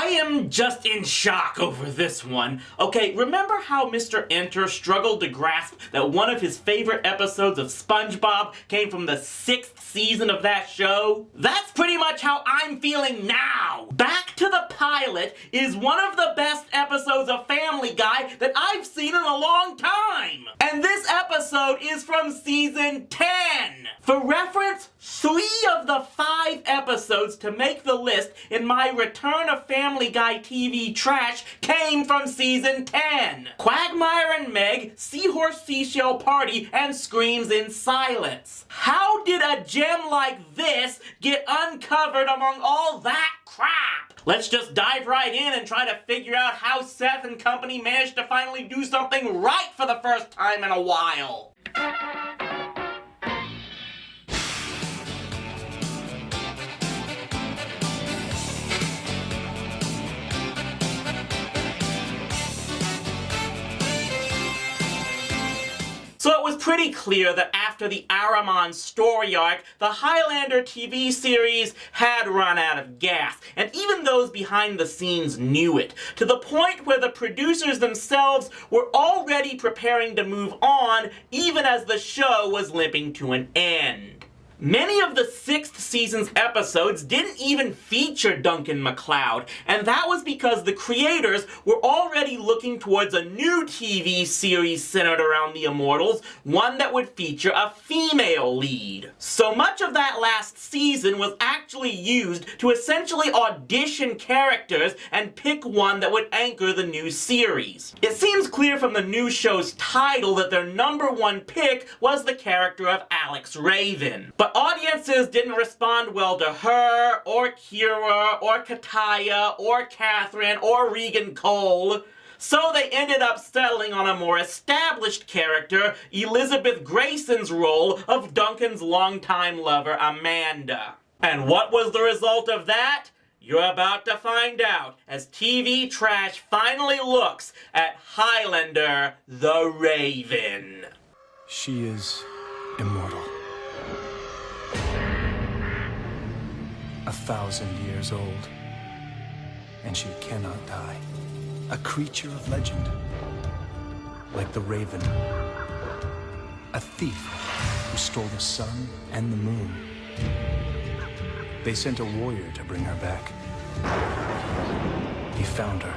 am just in shock over this one. Okay, remember how Mr. Enter struggled to grasp that one of his favorite episodes of SpongeBob came from the 6th season of that show? That's pretty much how I'm feeling now! Back to the Pilot is one of the best episodes of Family Guy that I've seen in a long time! And this episode is from season 10! For reference, 3 of the 5 episodes to make the list in my Return of Family Guy TV trash came from season 10. Quagmire and Meg, Seahorse Seashell Party, and Screams in Silence. How did a gem like this get uncovered among all that crap? Let's just dive right in and try to figure out how Seth and company managed to finally do something right for the first time in a while. So it was pretty clear that after the Aramon story arc, the Highlander TV series had run out of gas, and even those behind the scenes knew it, to the point where the producers themselves were already preparing to move on, even as the show was limping to an end. Many of the 6th season's episodes didn't even feature Duncan MacLeod, and that was because the creators were already looking towards a new TV series centered around the Immortals, one that would feature a female lead. So much of that last season was actually used to essentially audition characters and pick one that would anchor the new series. It seems clear from the new show's title that their #1 pick was the character of Alex Raven. But audiences didn't respond well to her, or Kira, or Kataya, or Catherine, or Regan Cole. So they ended up settling on a more established character, Elizabeth Grayson's role of Duncan's longtime lover, Amanda. And what was the result of that? You're about to find out as TV Trash finally looks at Highlander the Raven. She is immortal. 1,000 years old, and she cannot die. A creature of legend, like the Raven. A thief who stole the sun and the moon. They sent a warrior to bring her back. He found her.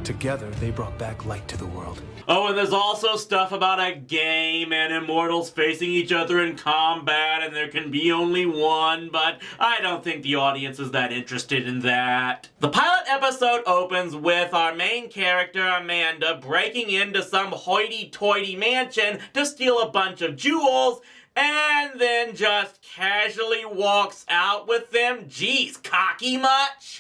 Together, they brought back light to the world. Oh, and there's also stuff about a game and immortals facing each other in combat, and there can be only one, but I don't think the audience is that interested in that. The pilot episode opens with our main character, Amanda, breaking into some hoity-toity mansion to steal a bunch of jewels, and then just casually walks out with them. Geez, cocky much?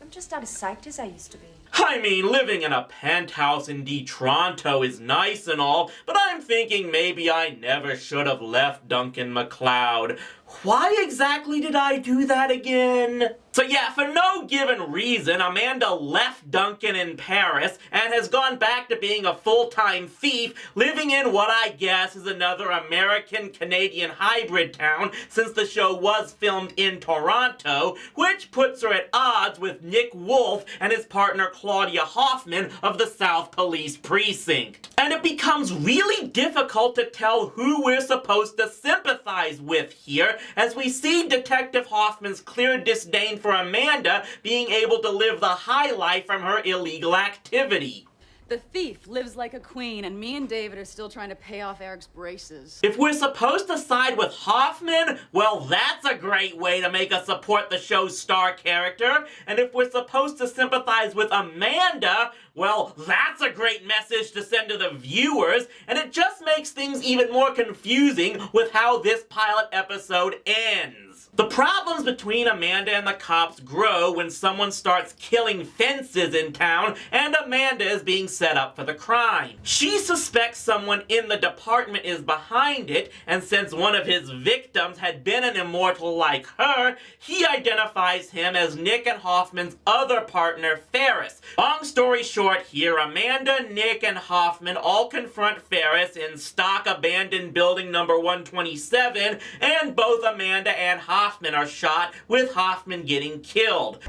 I'm just not as psyched as I used to be. I mean, living in a penthouse in Toronto is nice and all, but I'm thinking maybe I never should have left Duncan MacLeod. Why exactly did I do that again? So yeah, for no given reason, Amanda left Duncan in Paris and has gone back to being a full-time thief, living in what I guess is another American-Canadian hybrid town since the show was filmed in Toronto, which puts her at odds with Nick Wolf and his partner Claudia Hoffman of the South Police Precinct. And it becomes really difficult to tell who we're supposed to sympathize with here, as we see Detective Hoffman's clear disdain for Amanda being able to live the high life from her illegal activity. The thief lives like a queen, and me and David are still trying to pay off Eric's braces. If we're supposed to side with Hoffman, well, that's a great way to make us support the show's star character. And if we're supposed to sympathize with Amanda, well, that's a great message to send to the viewers. And it just makes things even more confusing with how this pilot episode ends. The problems between Amanda and the cops grow when someone starts killing fences in town and Amanda is being set up for the crime. She suspects someone in the department is behind it, and since one of his victims had been an immortal like her, he identifies him as Nick and Hoffman's other partner, Ferris. Long story short here, Amanda, Nick, and Hoffman all confront Ferris in stock abandoned building number 127, and both Amanda and Hoffman are shot, with Hoffman getting killed.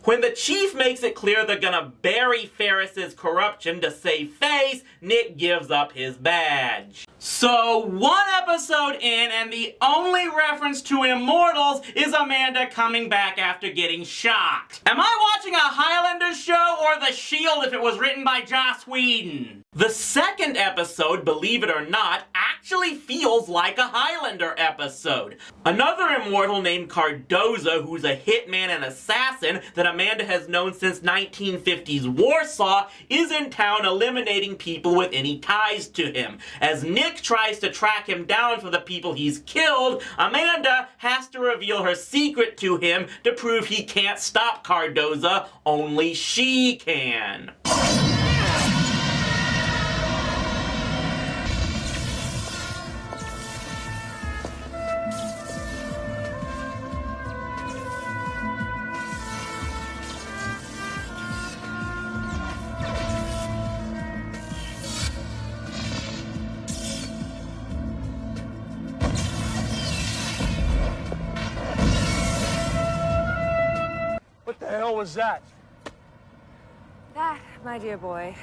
When the chief makes it clear they're gonna bury Ferris's corruption to save face, Nick gives up his badge. So, one episode in, and the only reference to Immortals is Amanda coming back after getting shot. Am I watching a Highlander show or The Shield if it was written by Joss Whedon? The second episode, believe it or not, actually feels like a Highlander episode. Another immortal named Cardoza, who's a hitman and assassin that Amanda has known since 1950s Warsaw, is in town eliminating people with any ties to him. As Nick tries to track him down for the people he's killed, Amanda has to reveal her secret to him to prove he can't stop Cardoza, only she can. What the hell was that? That, my dear boy,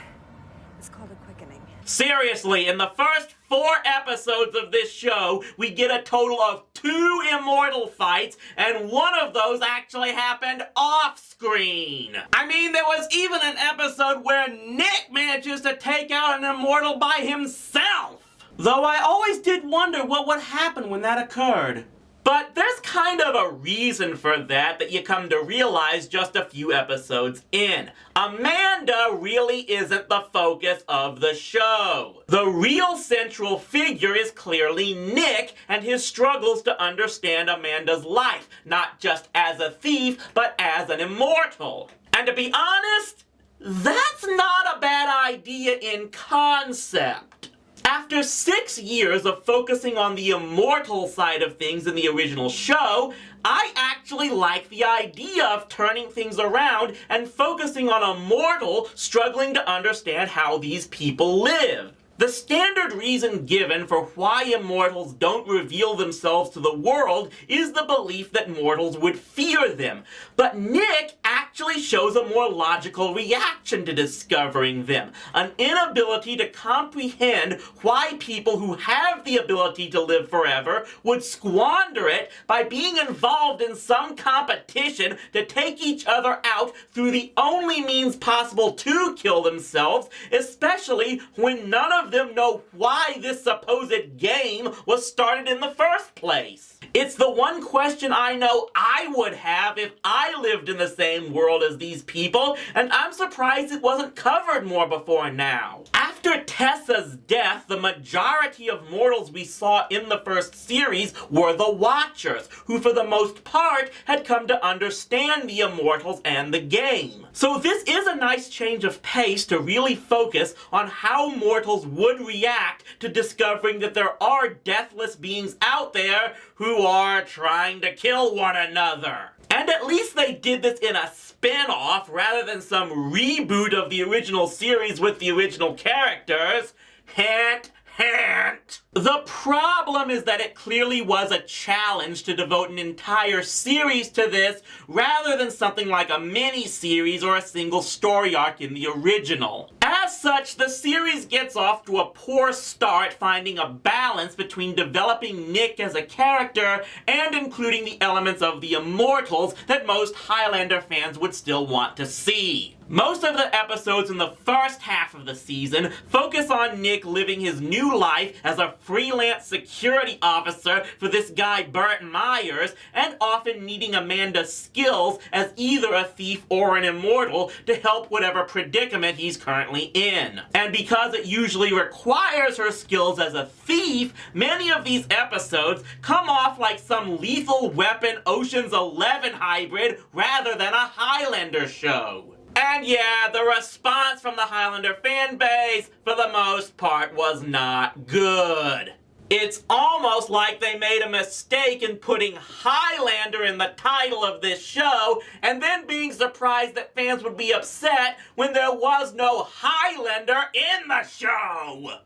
is called a quickening. Seriously, in the first 4 episodes of this show, we get a total of 2 immortal fights, and one of those actually happened off-screen. I mean, there was even an episode where Nick manages to take out an immortal by himself. Though I always did wonder what would happen when that occurred. But there's kind of a reason for that you come to realize just a few episodes in. Amanda really isn't the focus of the show. The real central figure is clearly Nick and his struggles to understand Amanda's life, not just as a thief, but as an immortal. And to be honest, that's not a bad idea in concept. After 6 years of focusing on the immortal side of things in the original show, I actually like the idea of turning things around and focusing on a mortal struggling to understand how these people live. The standard reason given for why immortals don't reveal themselves to the world is the belief that mortals would fear them. But Nick actually shows a more logical reaction to discovering them, an inability to comprehend why people who have the ability to live forever would squander it by being involved in some competition to take each other out through the only means possible to kill themselves, especially when none of them know why this supposed game was started in the first place. It's the one question I know I would have if I lived in the same world as these people, and I'm surprised it wasn't covered more before now. After Tessa's death, the majority of mortals we saw in the first series were the Watchers, who for the most part had come to understand the Immortals and the game. So this is a nice change of pace to really focus on how mortals would react to discovering that there are deathless beings out there who are trying to kill one another. And at least they did this in a spin-off rather than some reboot of the original series with the original characters. Hint, hint. The problem is that it clearly was a challenge to devote an entire series to this rather than something like a mini-series or a single story arc in the original. As such, the series gets off to a poor start finding a balance between developing Nick as a character and including the elements of the Immortals that most Highlander fans would still want to see. Most of the episodes in the first half of the season focus on Nick living his new life as a freelance security officer for this guy Burt Myers, and often needing Amanda's skills as either a thief or an immortal to help whatever predicament he's currently in. And because it usually requires her skills as a thief, many of these episodes come off like some Lethal Weapon Ocean's 11 hybrid rather than a Highlander show. And yeah, the response from the Highlander fanbase, for the most part, was not good. It's almost like they made a mistake in putting Highlander in the title of this show, and then being surprised that fans would be upset when there was no Highlander in the show.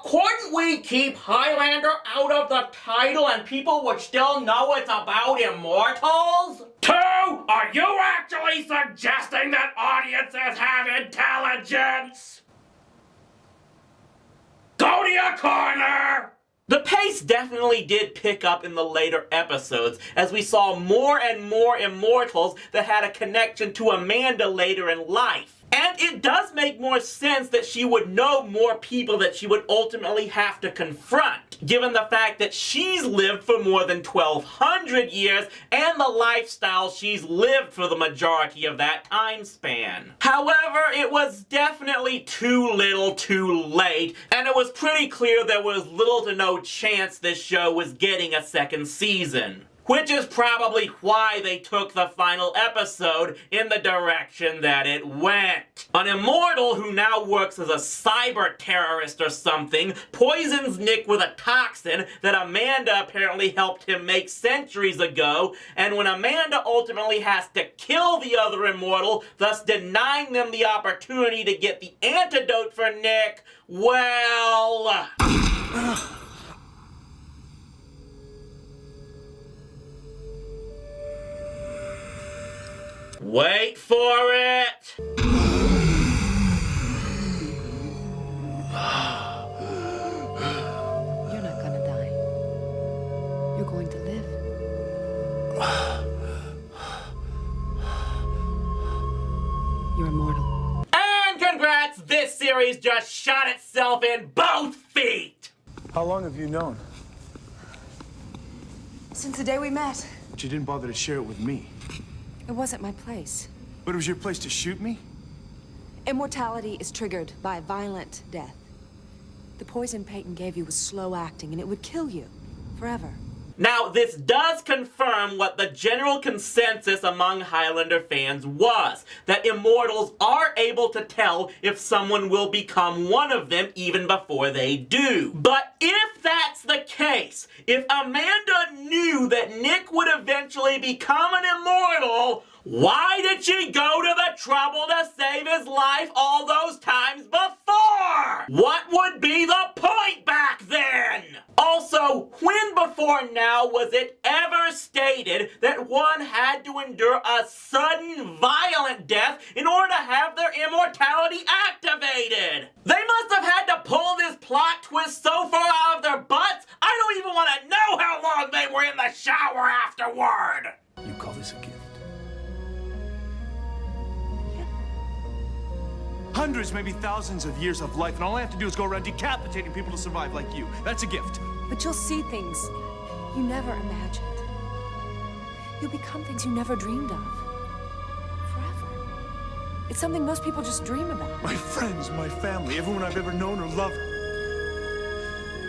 Couldn't we keep Highlander out of the title and people would still know it's about immortals? 2, are you actually suggesting that audiences have intelligence? Go to your corner! The pace definitely did pick up in the later episodes, as we saw more and more immortals that had a connection to Amanda later in life. And it does make more sense that she would know more people that she would ultimately have to confront, given the fact that she's lived for more than 1,200 years and the lifestyle she's lived for the majority of that time span. However, it was definitely too little too late, and it was pretty clear there was little to no chance this show was getting a second season. Which is probably why they took the final episode in the direction that it went. An immortal who now works as a cyber terrorist or something poisons Nick with a toxin that Amanda apparently helped him make centuries ago, and when Amanda ultimately has to kill the other immortal, thus denying them the opportunity to get the antidote for Nick, well... Wait for it! You're not gonna die. You're going to live. You're immortal. And congrats! This series just shot itself in both feet! How long have you known? Since the day we met. But you didn't bother to share it with me. It wasn't my place. But it was your place to shoot me? Immortality is triggered by violent death. The poison Peyton gave you was slow acting, and it would kill you. Forever. Now, this does confirm what the general consensus among Highlander fans was, that immortals are able to tell if someone will become one of them even before they do. But if that's the case, if Amanda knew that Nick would eventually become an immortal, why did she go to the trouble to save his life all those times before? What would be the point back then? Also, when before now was it ever stated that one had to endure a sudden, violent death in order to have their immortality activated? They must have had to pull this plot twist so far out of their butts, I don't even want to know how long they were in the shower afterward! You call this a gift? Hundreds, maybe thousands of years of life, and all I have to do is go around decapitating people to survive like you. That's a gift. But you'll see things you never imagined. You'll become things you never dreamed of. Forever. It's something most people just dream about. My friends, my family, everyone I've ever known or loved.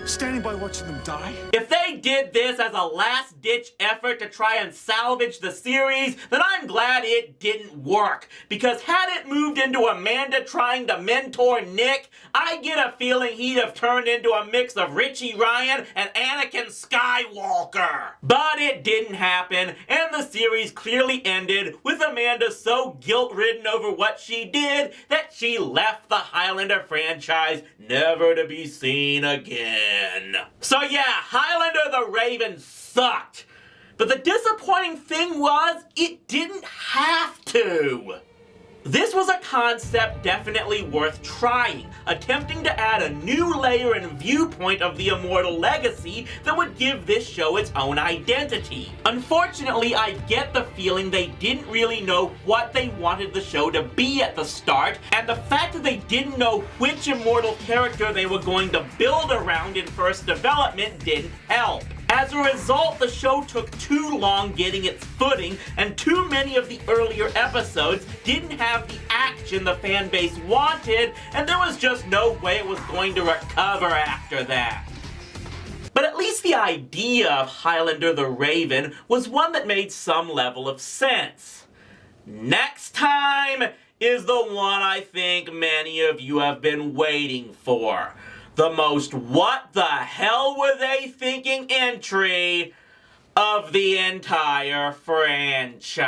Standing by watching them die? If they did this as a last-ditch effort to try and salvage the series, then I'm glad it didn't work. Because had it moved into Amanda trying to mentor Nick, I get a feeling he'd have turned into a mix of Richie Ryan and Anakin Skywalker. But it didn't happen, and the series clearly ended with Amanda so guilt-ridden over what she did that she left the Highlander franchise never to be seen again. So yeah, Highlander the Raven sucked. But the disappointing thing was, it didn't have to. This was a concept definitely worth trying, attempting to add a new layer and viewpoint of the immortal legacy that would give this show its own identity. Unfortunately, I get the feeling they didn't really know what they wanted the show to be at the start, and the fact that they didn't know which immortal character they were going to build around in first development didn't help. As a result, the show took too long getting its footing, and too many of the earlier episodes didn't have the action the fan base wanted, and there was just no way it was going to recover after that. But at least the idea of Highlander the Raven was one that made some level of sense. Next time is the one I think many of you have been waiting for. the most what the hell were they thinking entry of the entire franchise.